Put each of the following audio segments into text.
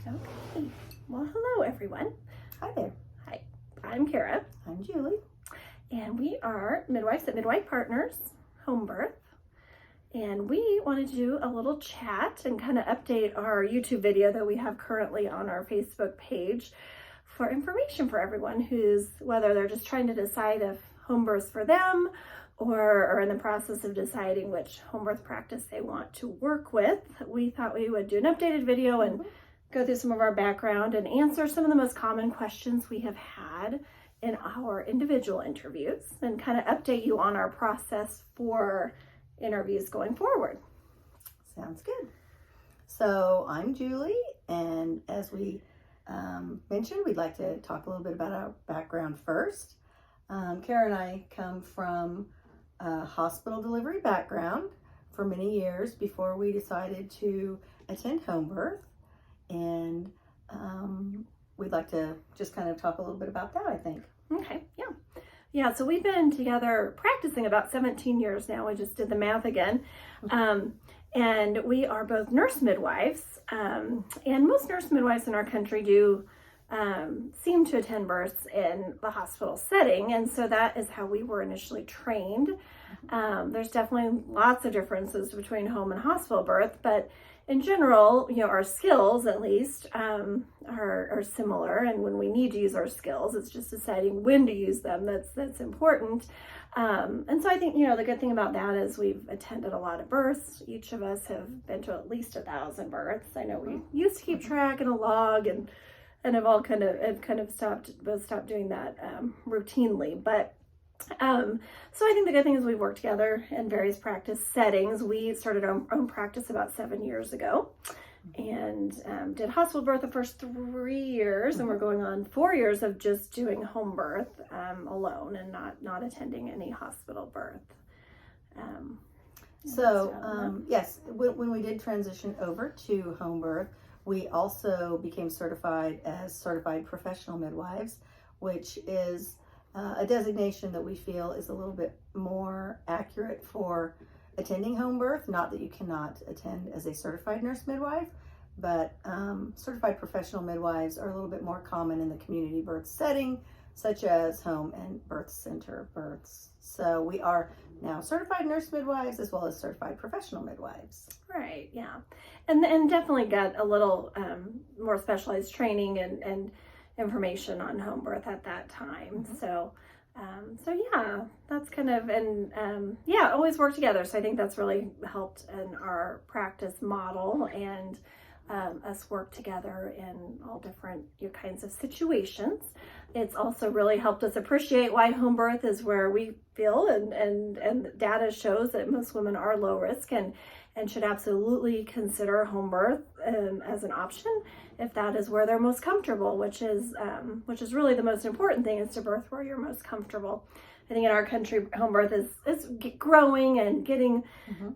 Okay. Well, hello everyone. Hi there. Hi, I'm Kara. I'm Julie. And we are midwives at Midwife Partners Homebirth. And we wanted to do a little chat and kind of update our YouTube video that we have currently on our Facebook page for information for everyone whether they're just trying to decide if home birth's for them or are in the process of deciding which home birth practice they want to work with. We thought we would do an updated video and go through some of our background and answer some of the most common questions we have had in our individual interviews and kind of update you on our process for interviews going forward. Sounds good. So I'm Julie, and as we mentioned, we'd like to talk a little bit about our background first. Kara and I come from a hospital delivery background for many years before we decided to attend home birth. And we'd like to just kind of talk a little bit about that, I think. Okay, yeah. So we've been together practicing about 17 years now. We just did the math again. And we are both nurse midwives. And most nurse midwives in our country do seem to attend births in the hospital setting. And so that is how we were initially trained. There's definitely lots of differences between home and hospital birth, but in general, our skills at least are similar, and when we need to use our skills, it's just deciding when to use them that's important. And so I think the good thing about that is we've attended a lot of births. Each of us have been to at least 1,000 births. I know we used to keep track in a log and have all kind of stopped doing that routinely, but. So I think the good thing is we've worked together in various practice settings. We started our own practice about 7 years ago and did hospital birth the first 3 years, and we're going on 4 years of just doing home birth alone and not attending any hospital birth. Yes, when we did transition over to home birth, we also became certified as certified professional midwives, which is a designation that we feel is a little bit more accurate for attending home birth. Not that you cannot attend as a certified nurse midwife, but certified professional midwives are a little bit more common in the community birth setting, such as home and birth center births. So we are now certified nurse midwives as well as certified professional midwives. Right, yeah. And definitely got a little more specialized training and information on home birth at that time. So yeah, that's kind of, always work together. So I think that's really helped in our practice model and us work together in all different kinds of situations. It's also really helped us appreciate why home birth is where we feel and data shows that most women are low risk and should absolutely consider home birth as an option if that is where they're most comfortable, which is really the most important thing, is to birth where you're most comfortable. I think in our country, home birth is growing and getting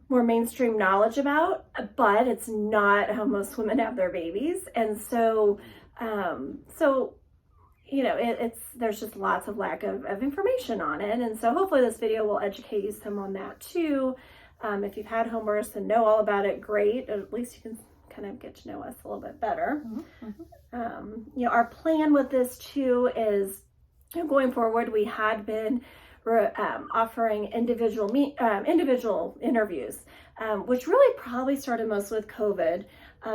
more mainstream knowledge about, but it's not how most women have their babies. And so, there's just lots of lack of information on it. And so hopefully this video will educate you some on that too. If you've had home births and know all about it, great. At least you can kind of get to know us a little bit better. Our plan with this too is, going forward, we had been offering individual interviews, which really probably started most with COVID.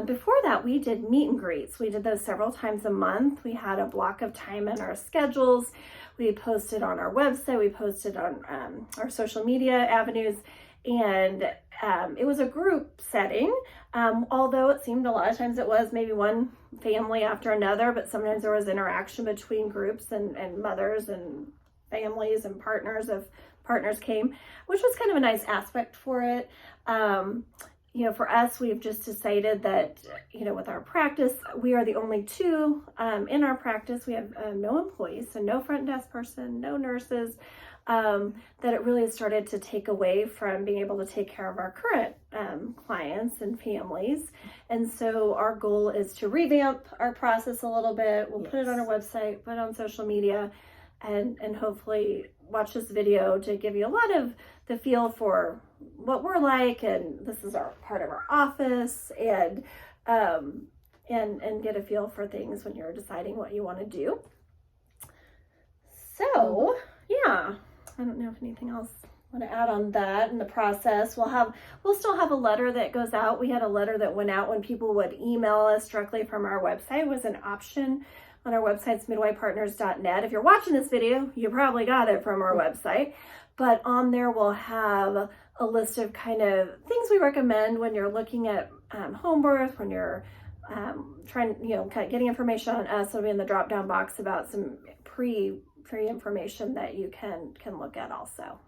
Before that, we did meet and greets. We did those several times a month. We had a block of time in our schedules. We posted on our website. We posted on our social media avenues. And it was a group setting, although it seemed a lot of times it was maybe one family after another, but sometimes there was interaction between groups and mothers and families and partners if partners came, which was kind of a nice aspect for it. For us, we've just decided that, with our practice, we are the only two in our practice. We have no employees, so no front desk person, no nurses, that it really started to take away from being able to take care of our current clients and families. And so our goal is to revamp our process a little bit. We'll put it on our website, put it on social media, and hopefully watch this video to give you a lot of the feel for what we're like. And this is our part of our office, and and get a feel for things when you're deciding what you want to do. So, yeah, I don't know if anything else I want to add on that in the process. We'll still have a letter that goes out. We had a letter that went out when people would email us directly from our website. It was an option on our website, midwifepartners.net. If you're watching this video, you probably got it from our website. But on there, we'll have a list of kind of things we recommend when you're looking at home birth, when you're trying, kind of getting information on us. It'll be in the drop-down box about some pre-information that you can look at also.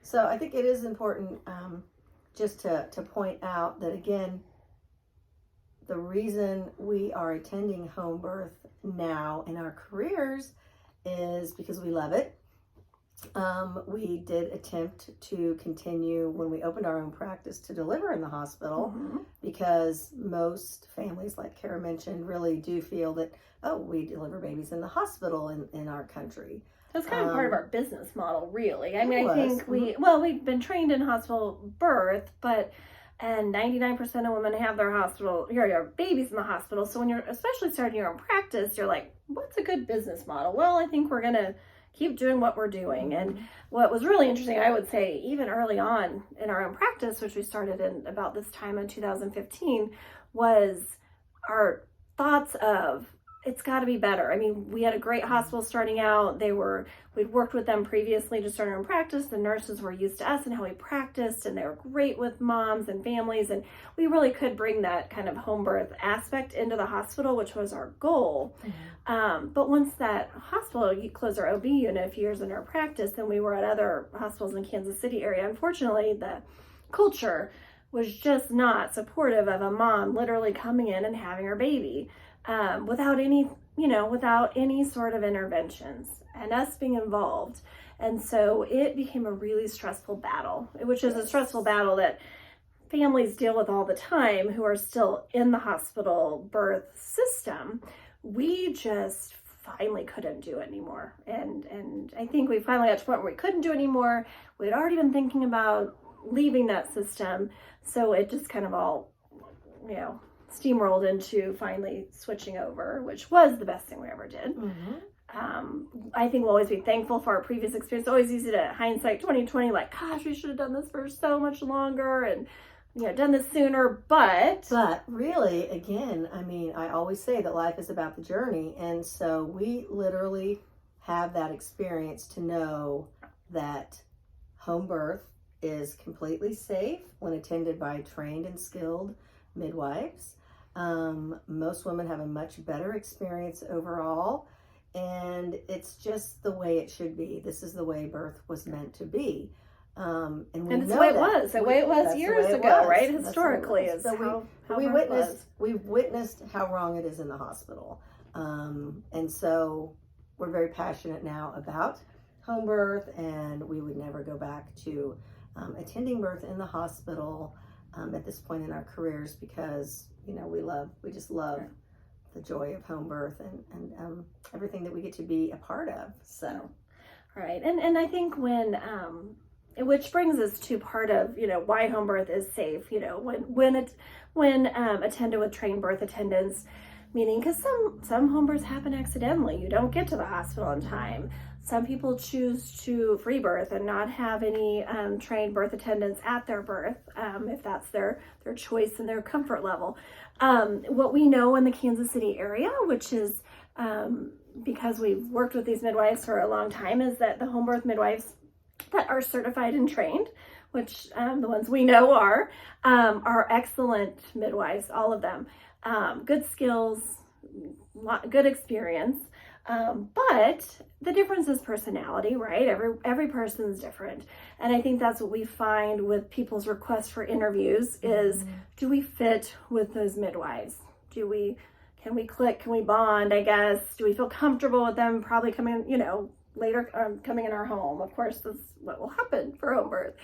So I think it is important just to point out that, again, the reason we are attending home birth now in our careers is because we love it. We did attempt to continue when we opened our own practice to deliver in the hospital, because most families, like Kara mentioned, really do feel that, we deliver babies in the hospital in our country. That's kind of part of our business model, really. I mean, I think we've been trained in hospital birth, and 99% of women have their babies in the hospital. So when you're especially starting your own practice, you're like, what's a good business model? Well, I think we're going to keep doing what we're doing. And what was really interesting, I would say, even early on in our own practice, which we started in about this time in 2015, was our thoughts of, it's got to be better. I mean, we had a great hospital starting out. We'd worked with them previously to start our own practice. The nurses were used to us and how we practiced, and they were great with moms and families. And we really could bring that kind of home birth aspect into the hospital, which was our goal. But once that hospital, you closed our OB unit a few years into our practice, and we were at other hospitals in the Kansas City area, unfortunately, the culture was just not supportive of a mom literally coming in and having her baby. Without any sort of interventions and us being involved. And so it became a really stressful battle, which is a stressful battle that families deal with all the time who are still in the hospital birth system. We just finally couldn't do it anymore. And I think we finally got to the point where we couldn't do it anymore. We'd already been thinking about leaving that system. So it just kind of all, steamrolled into finally switching over, which was the best thing we ever did. I think we'll always be thankful for our previous experience. It's always easy to hindsight 2020, like, gosh, we should have done this for so much longer and done this sooner. But really, again, I mean, I always say that life is about the journey, and so we literally have that experience to know that home birth is completely safe when attended by trained and skilled midwives. Most women have a much better experience overall, and it's just the way it should be. This is the way birth was meant to be. And it's the way it was. The way it was years ago, right? Historically, is so how we've witnessed how wrong it is in the hospital. And so we're very passionate now about home birth, and we would never go back to attending birth in the hospital at this point in our careers, because we just love the joy of home birth and everything that we get to be a part of. So, all right, and I think which brings us to part of why home birth is safe. When attended with trained birth attendants, meaning because some home births happen accidentally. You don't get to the hospital in time. Some people choose to free birth and not have any trained birth attendants at their birth, if that's their choice and their comfort level. What we know in the Kansas City area, which is because we've worked with these midwives for a long time, is that the home birth midwives that are certified and trained, which the ones we know are excellent midwives, all of them. Good skills, good experience. But the difference is personality, right? Every person's different. And I think that's what we find with people's requests for interviews is, do we fit with those midwives? Can we click? Can we bond, I guess? Do we feel comfortable with them probably coming, later, coming in our home? Of course, that's what will happen for home birth.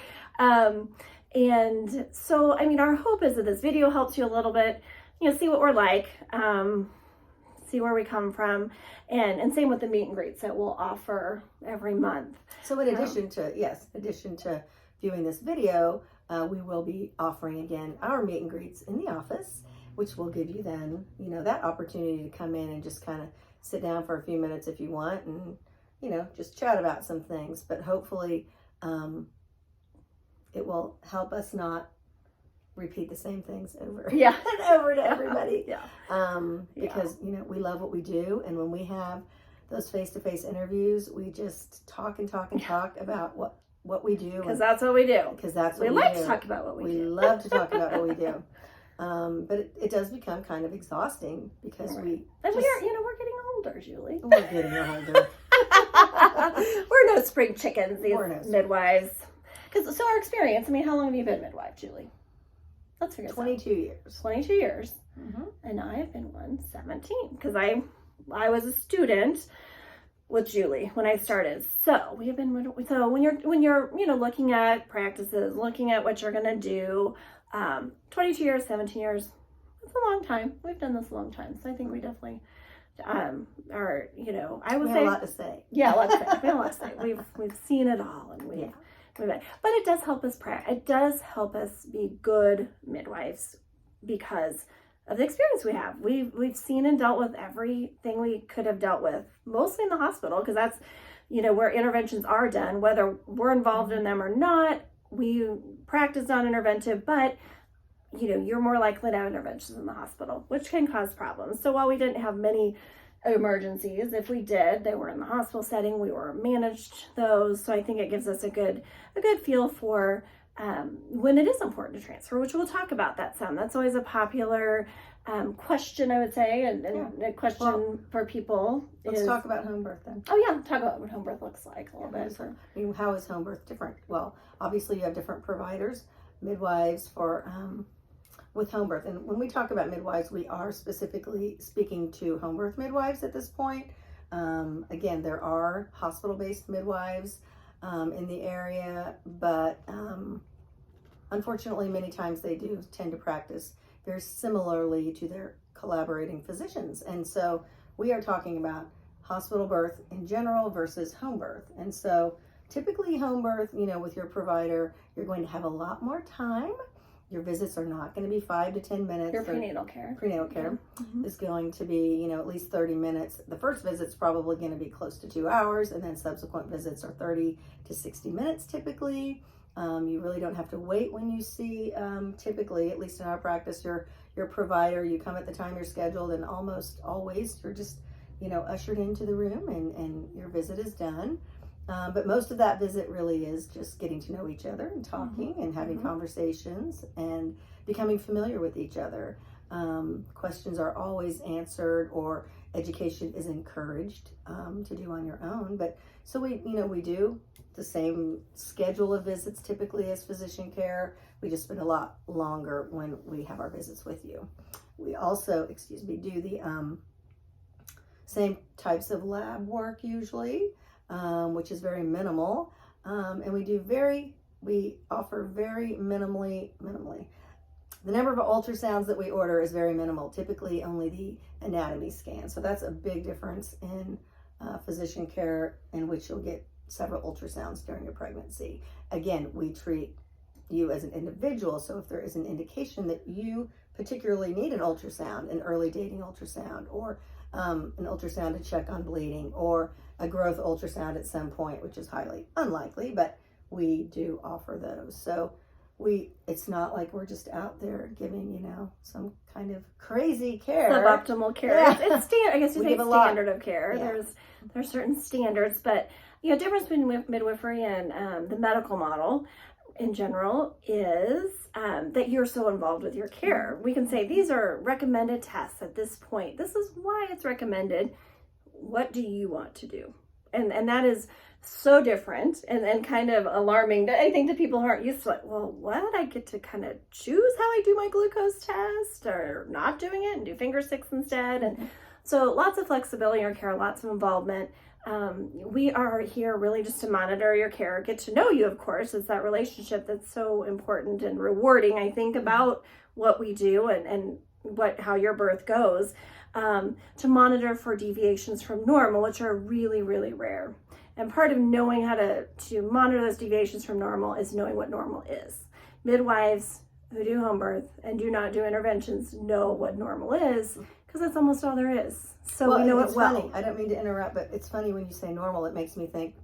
And so, I mean, our hope is that this video helps you a little bit, see what we're like, see where we come from, and same with the meet and greets that we'll offer every month. So in addition to viewing this video, we will be offering again our meet and greets in the office, which will give you then, that opportunity to come in and just kind of sit down for a few minutes if you want and, just chat about some things. But hopefully it will help us not repeat the same things over and over to everybody. Because, we love what we do. And when we have those face-to-face interviews, we just talk and talk and talk about what we do. Because that's what we do. Because that's what we like do. to talk about what we do. We love to talk about what we do. But it does become kind of exhausting because we're getting older, Julie. We're getting older. We're no spring chickens, these midwives. So our experience, how long have you been midwife, Julie? Let's figure this out. 22 years. 22 years. Mm-hmm. And I have been 17 because I was a student with Julie when I started. So we have been, when you're looking at practices, looking at what you're going to do, 22 years, 17 years, it's a long time. We've done this a long time. So I think we definitely I would say. We have a lot to say. Yeah, a lot to say. We have a lot to say. We've seen it all, and but it does help us It does help us be good midwives because of the experience we have. We've seen and dealt with everything we could have dealt with, mostly in the hospital, because that's where interventions are done, whether we're involved in them or not. We practice non-interventive, but you're more likely to have interventions in the hospital, which can cause problems. So while we didn't have many emergencies, if we did, they were in the hospital setting. We were managed those. So I think it gives us a good feel for when it is important to transfer, which we'll talk about that some. That's always a popular question, I would say, and a question for people. Let's talk about home birth then. Oh yeah, talk about what home birth looks like a little bit. How is home birth different? Well, obviously you have different providers, midwives for with home birth. And when we talk about midwives, we are specifically speaking to home birth midwives at this point. Again, there are hospital-based midwives in the area, but unfortunately, many times they do tend to practice very similarly to their collaborating physicians. And so we are talking about hospital birth in general versus home birth. And so typically home birth, with your provider, you're going to have a lot more time. Your visits are not going to be 5 to 10 minutes. Your prenatal care is going to be, at least 30 minutes. The first visit's probably going to be close to 2 hours, and then subsequent visits are 30 to 60 minutes typically. You really don't have to wait when you see, typically, at least in our practice, your provider. You come at the time you're scheduled, and almost always you're just, ushered into the room and your visit is done. But most of that visit really is just getting to know each other and talking and having conversations and becoming familiar with each other. Questions are always answered, or education is encouraged to do on your own. But so we do the same schedule of visits typically as physician care. We just spend a lot longer when we have our visits with you. We also, do the same types of lab work usually. Which is very minimal, and we offer very minimally. The number of ultrasounds that we order is very minimal, typically only the anatomy scan. So that's a big difference in physician care, in which you'll get several ultrasounds during your pregnancy. Again, we treat you as an individual, so if there is an indication that you particularly need an ultrasound, an early dating ultrasound, or an ultrasound to check on bleeding, or a growth ultrasound at some point, which is highly unlikely, but we do offer those. So it's not like we're just out there giving, some kind of crazy care. Suboptimal care. Yeah. It's I guess you say standard of care. Yeah. There's certain standards, but difference between midwifery and the medical model in general is that you're so involved with your care. We can say these are recommended tests at this point. This is why it's recommended. What do you want to do? And that is so different and kind of alarming. I think that people aren't used to it. Well, what? I get to kind of choose how I do my glucose test, or not doing it and do finger sticks instead. And so lots of flexibility in our care, lots of involvement. We are here really just to monitor your care, get to know you, of course. It's that relationship that's so important and rewarding, I think, about what we do and how your birth goes. To monitor for deviations from normal, which are really, really rare. And part of knowing how to monitor those deviations from normal is knowing what normal is. Midwives who do home birth and do not do interventions know what normal is, because that's almost all there is. So we know it well. Funny. I don't mean to interrupt, but it's funny when you say normal, it makes me think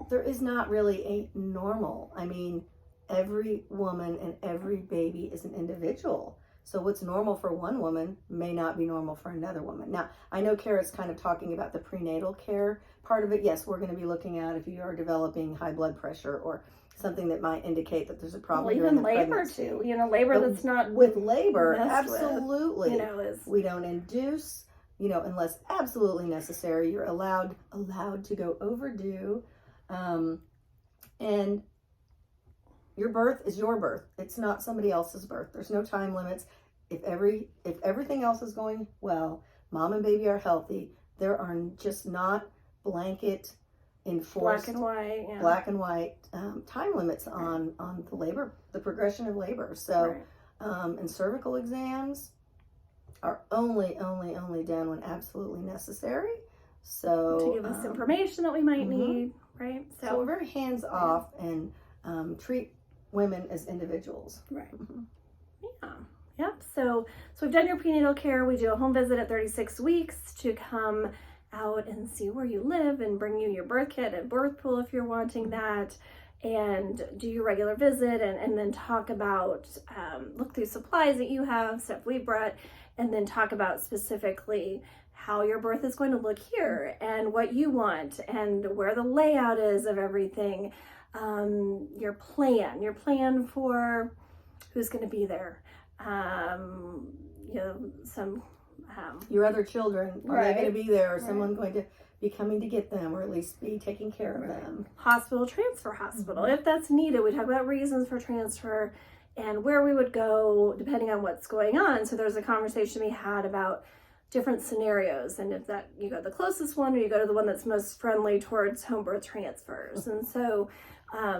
there is not really a normal. I mean, every woman and every baby is an individual. So what's normal for one woman may not be normal for another woman. Now, I know Kara's kind of talking about the prenatal care part of it. Yes, we're going to be looking at if you are developing high blood pressure or something that might indicate that there's a problem well, during even the labor pregnancy. too. You know, labor that's not with labor, messed absolutely. with, you know, is we don't induce, you know, unless absolutely necessary. You're allowed to go overdue, and your birth is your birth. It's not somebody else's birth. There's no time limits. If everything else is going well, mom and baby are healthy, there are just not blanket enforced black and white time limits on the labor, the progression of labor. So and cervical exams are only done when absolutely necessary. So to give us information that we might need, right? So we're very hands off and treat women as individuals. Right. Yeah. Yep. So we've done your prenatal care. We do a home visit at 36 weeks to come out and see where you live and bring you your birth kit and birth pool if you're wanting that, and do your regular visit and then talk about, look through supplies that you have, stuff we brought, and then talk about specifically how your birth is going to look here and what you want and where the layout is of everything, your plan for who's going to be there, you know, some your other children, are they going to be there, or someone going to be coming to get them, or at least be taking care of them? Hospital, transfer hospital, if that's needed. We talk about reasons for transfer and where we would go depending on what's going on. So there's a conversation we had about different scenarios, and if that you go to the closest one or you go to the one that's most friendly towards home birth transfers. And so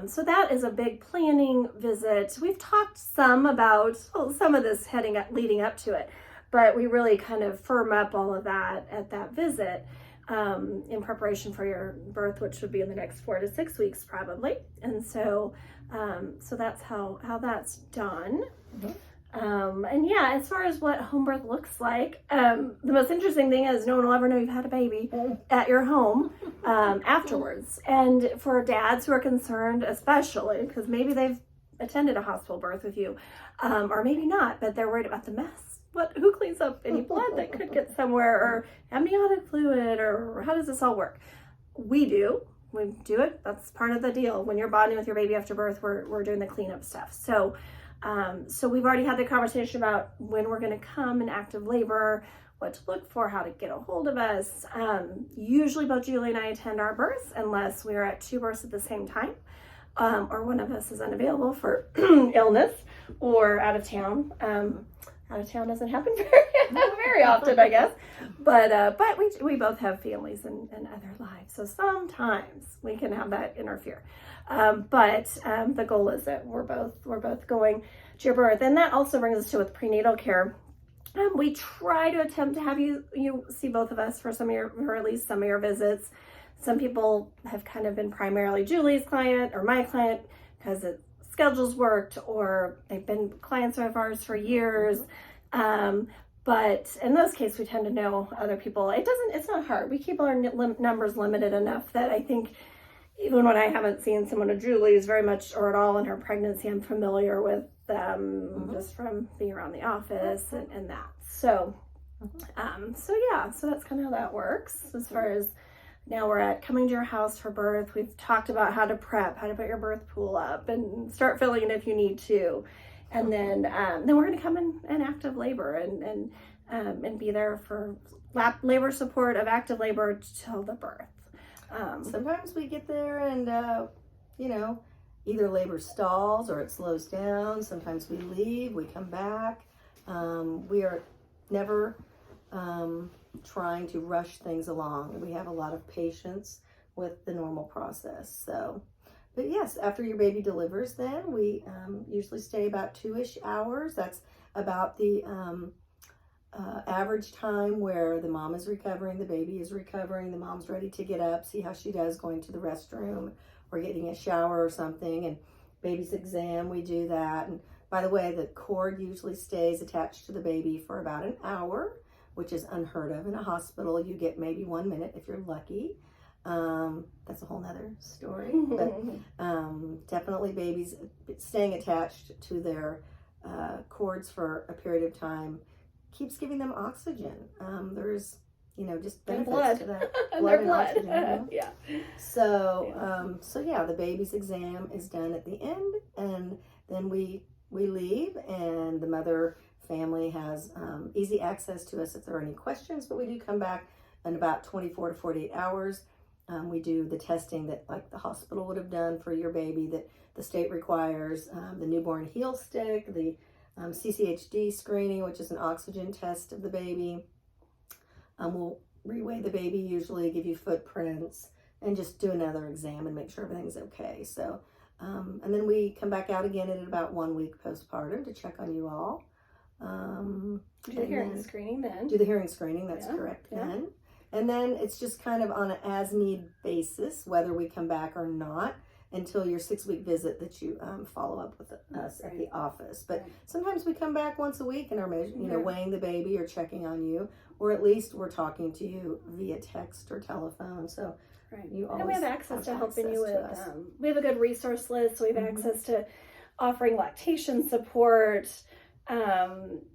so that is a big planning visit. We've talked some about some of this leading up to it, but we really kind of firm up all of that at that visit in preparation for your birth, which would be in the next 4 to 6 weeks probably. And so so that's how that's done. And yeah, as far as what home birth looks like, the most interesting thing is no one will ever know you've had a baby at your home afterwards. And for dads who are concerned, especially because maybe they've attended a hospital birth with you, or maybe not, but they're worried about the mess. Who cleans up any blood that could get somewhere, or amniotic fluid, or how does this all work? We do it. That's part of the deal. When you're bonding with your baby after birth, we're doing the cleanup stuff. So so we've already had the conversation about when we're going to come in active labor, what to look for, how to get a hold of us. Usually both Julie and I attend our births unless we are at 2 births at the same time, or one of us is unavailable for illness or out of town. Out of town doesn't happen very often, I guess. But we both have families and other lives, so sometimes we can have that interfere. But the goal is that we're both going to your birth, and that also brings us to with prenatal care. We try to attempt to have you see both of us for or at least some of your visits. Some people have kind of been primarily Julie's client or my client because schedules worked, or they've been clients of ours for years. But in those cases, we tend to know other people. It's not hard. We keep our numbers limited enough that I think even when I haven't seen someone of Julie's very much or at all in her pregnancy, I'm familiar with them just from being around the office and that. So, so that's kind of how that works as far as now we're at coming to your house for birth. We've talked about how to prep, how to put your birth pool up and start filling it if you need to. And then we're going to come in active labor and be there for labor support of active labor till the birth. Sometimes we get there and, either labor stalls or it slows down. Sometimes we leave, we come back. We are never trying to rush things along. We have a lot of patience with the normal process. So, but yes, after your baby delivers, then we usually stay about 2-ish hours. That's about the average time where the mom is recovering, the baby is recovering, the mom's ready to get up, see how she does going to the restroom or getting a shower or something. And baby's exam, we do that. And By the way, the cord usually stays attached to the baby for about an hour, which is unheard of in a hospital. You get maybe 1 minute if you're lucky. That's a whole nother story, but definitely babies staying attached to their cords for a period of time keeps giving them oxygen. There's, just benefits to that. Blood and oxygen. Yeah. So, the baby's exam is done at the end, and then we leave, and the mother family has easy access to us if there are any questions, but we do come back in about 24 to 48 hours. We do the testing that like the hospital would have done for your baby that the state requires, the newborn heel stick, the CCHD screening, which is an oxygen test of the baby. We'll reweigh the baby, usually give you footprints, and just do another exam and make sure everything's okay. So, and then we come back out again at about 1 week postpartum to check on you all. Do the hearing screening then. Do the hearing screening, that's correct then. And then it's just kind of on an as-need basis, whether we come back or not, until your 6-week visit that you follow up with us at the office. But sometimes we come back once a week and are weighing the baby or checking on you, or at least we're talking to you via text or telephone. So you always we have access to helping you with. We have a good resource list, so we have access to offering lactation support,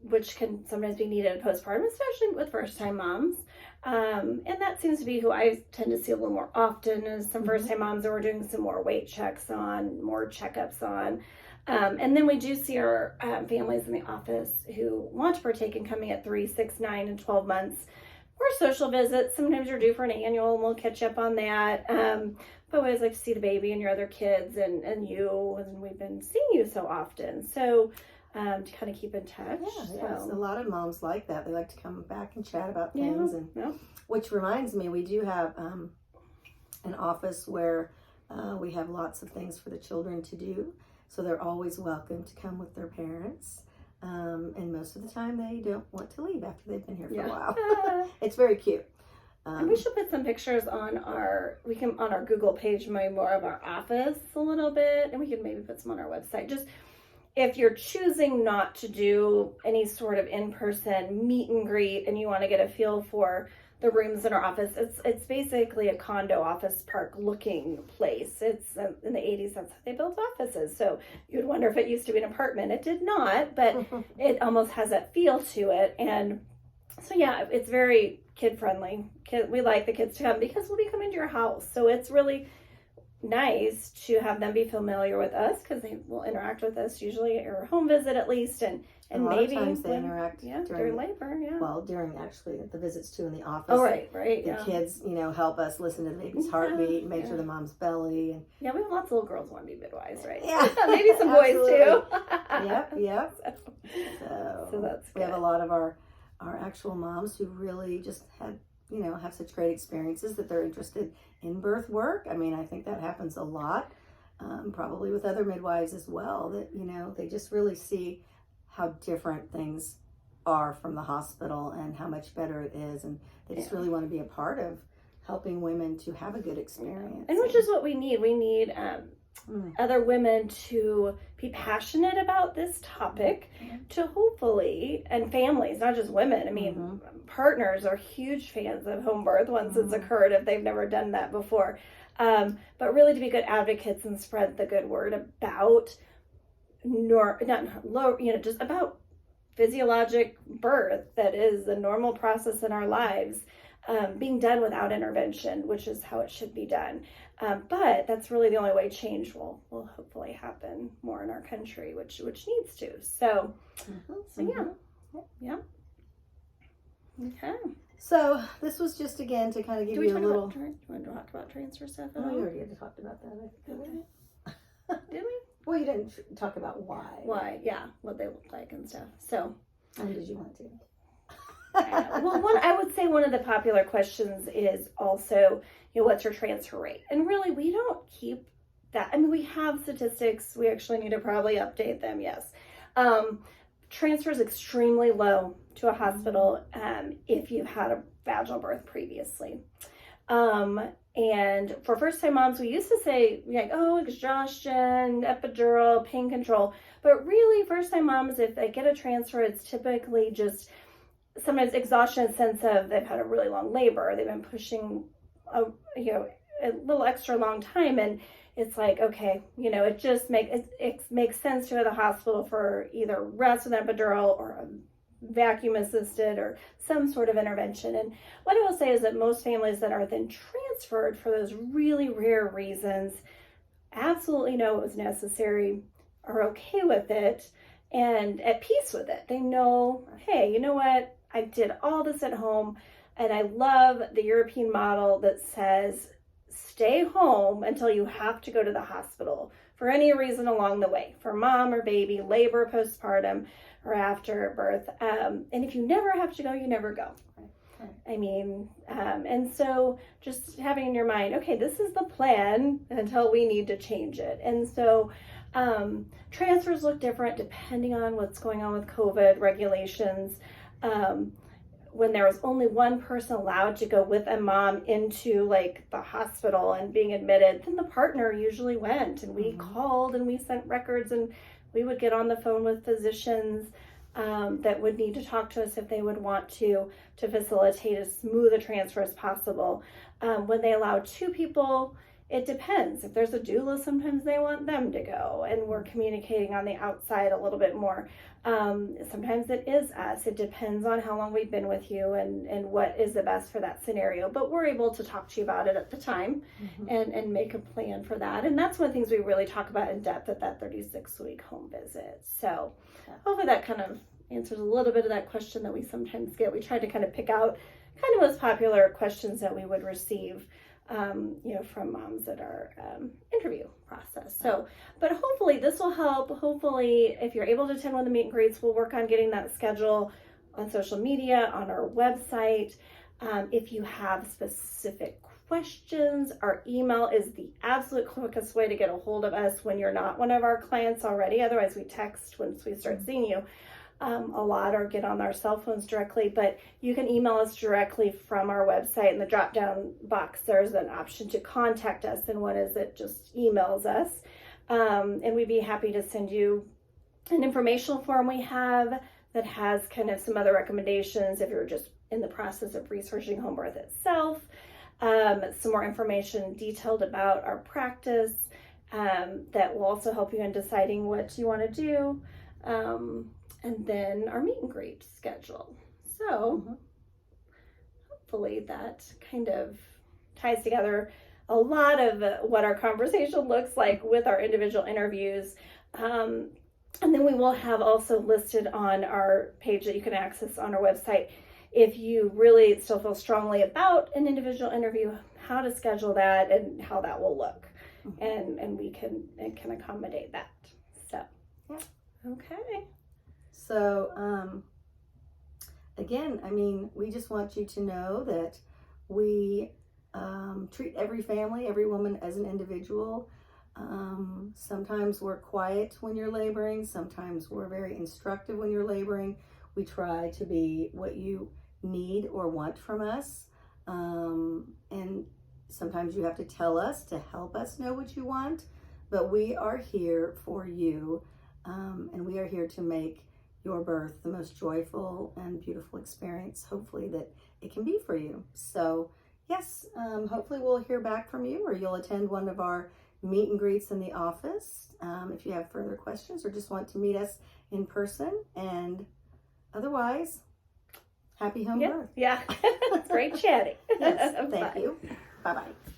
which can sometimes be needed postpartum, especially with first-time moms. And that seems to be who I tend to see a little more often is some first-time moms that we're doing some more weight checks on, more checkups on. And then we do see our families in the office who want to partake in coming at 3, 6, 9, and 12 months. Or social visits. Sometimes you're due for an annual and we'll catch up on that. But we always like to see the baby and your other kids and you, and we've been seeing you so often. So to kind of keep in touch. Yeah, a lot of moms like that. They like to come back and chat about things. Which reminds me, we do have an office where we have lots of things for the children to do. So they're always welcome to come with their parents. And most of the time they don't want to leave after they've been here for a while. It's very cute. And we should put some pictures on our Google page, maybe more of our office a little bit, and we can maybe put some on our website. Just if you're choosing not to do any sort of in-person meet and greet and you want to get a feel for the rooms in our office, it's basically a condo office park looking place. It's in the 80s, that's how they built offices. So you'd wonder if it used to be an apartment. It did not, but it almost has that feel to it. And so it's very kid friendly. We like the kids to come because we'll be coming to your house. So it's really nice to have them be familiar with us because they will interact with us usually, or home visit at least, and maybe times they interact during labor. Well, during actually the visits too in the office. Oh, right. The kids, help us listen to the baby's heartbeat, and make sure the mom's belly, and we have lots of little girls who want to be midwives, right? Yeah, maybe some boys too. Yep. So that's good. We have a lot of our actual moms who really just had have such great experiences that they're interested in birth work. I mean, I think that happens a lot, probably with other midwives as well, that, they just really see how different things are from the hospital and how much better it is. And they just really want to be a part of helping women to have a good experience. And which is what we need. We need other women to be passionate about this topic to hopefully, and families, not just women. I mean, partners are huge fans of home birth once it's occurred if they've never done that before. But really to be good advocates and spread the good word about just about physiologic birth that is a normal process in our lives, being done without intervention, which is how it should be done. But that's really the only way change will hopefully happen more in our country, which needs to. So, yeah. Okay. So this was just again to kind of give you a little. Do you want to talk about transfer stuff? Oh, you already had talked about that. Did we? Well, you didn't talk about why. Why? Yeah, what they look like and stuff. So. And did you want to? Well, I would say one of the popular questions is also, what's your transfer rate? And really, we don't keep that. I mean, we have statistics. We actually need to probably update them, yes. Transfer is extremely low to a hospital if you've had a vaginal birth previously. And for first-time moms, we used to say, like, oh, exhaustion, epidural, pain control. But really, first-time moms, if they get a transfer, it's typically just sometimes exhaustion in the sense of they've had a really long labor. They've been pushing a little extra long time. And it's like, okay, it just makes sense to go to the hospital for either rest with an epidural or a vacuum assisted or some sort of intervention. And what I will say is that most families that are then transferred for those really rare reasons absolutely know it was necessary, are okay with it, and at peace with it. They know, hey, you know what? I did all this at home, and I love the European model that says stay home until you have to go to the hospital for any reason along the way, for mom or baby, labor, postpartum, or after birth. And if you never have to go, you never go. I mean, and so just having in your mind, okay, this is the plan until we need to change it. And so transfers look different depending on what's going on with COVID regulations. When there was only one person allowed to go with a mom into like the hospital and being admitted, then the partner usually went, and we called and we sent records, and we would get on the phone with physicians that would need to talk to us if they would want to facilitate as smooth a transfer as possible. When they allow two people, it depends. If there's a doula, sometimes they want them to go, and we're communicating on the outside a little bit more. Sometimes it is us. It depends on how long we've been with you and what is the best for that scenario. But we're able to talk to you about it at the time and make a plan for that. And that's one of the things we really talk about in depth at that 36-week home visit. So hopefully that kind of answers a little bit of that question that we sometimes get. We tried to kind of pick out kind of most popular questions that we would receive from moms at our interview process. So, but hopefully this will help. Hopefully, if you're able to attend one of the meet and greets, we'll work on getting that schedule on social media, on our website. If you have specific questions, our email is the absolute quickest way to get a hold of us when you're not one of our clients already. Otherwise, we text once we start seeing you. A lot, or get on our cell phones directly, but you can email us directly from our website. In the drop down box, there's an option to contact us, and one is it just emails us, and we'd be happy to send you an informational form we have that has kind of some other recommendations if you're just in the process of researching home birth itself, some more information detailed about our practice that will also help you in deciding what you want to do. And then our meet and greet schedule. So hopefully that kind of ties together a lot of what our conversation looks like with our individual interviews. And then we will have also listed on our page that you can access on our website, if you really still feel strongly about an individual interview, how to schedule that and how that will look. And we can accommodate that. So, okay. So, again, I mean, we just want you to know that we treat every family, every woman as an individual. Sometimes we're quiet when you're laboring. Sometimes we're very instructive when you're laboring. We try to be what you need or want from us. And sometimes you have to tell us to help us know what you want. But we are here for you. And we are here to make your birth the most joyful and beautiful experience, hopefully, that it can be for you. So yes, hopefully we'll hear back from you, or you'll attend one of our meet and greets in the office if you have further questions or just want to meet us in person. And otherwise, happy home birth. Yeah. Great chatting. Yes, thank you. Bye-bye.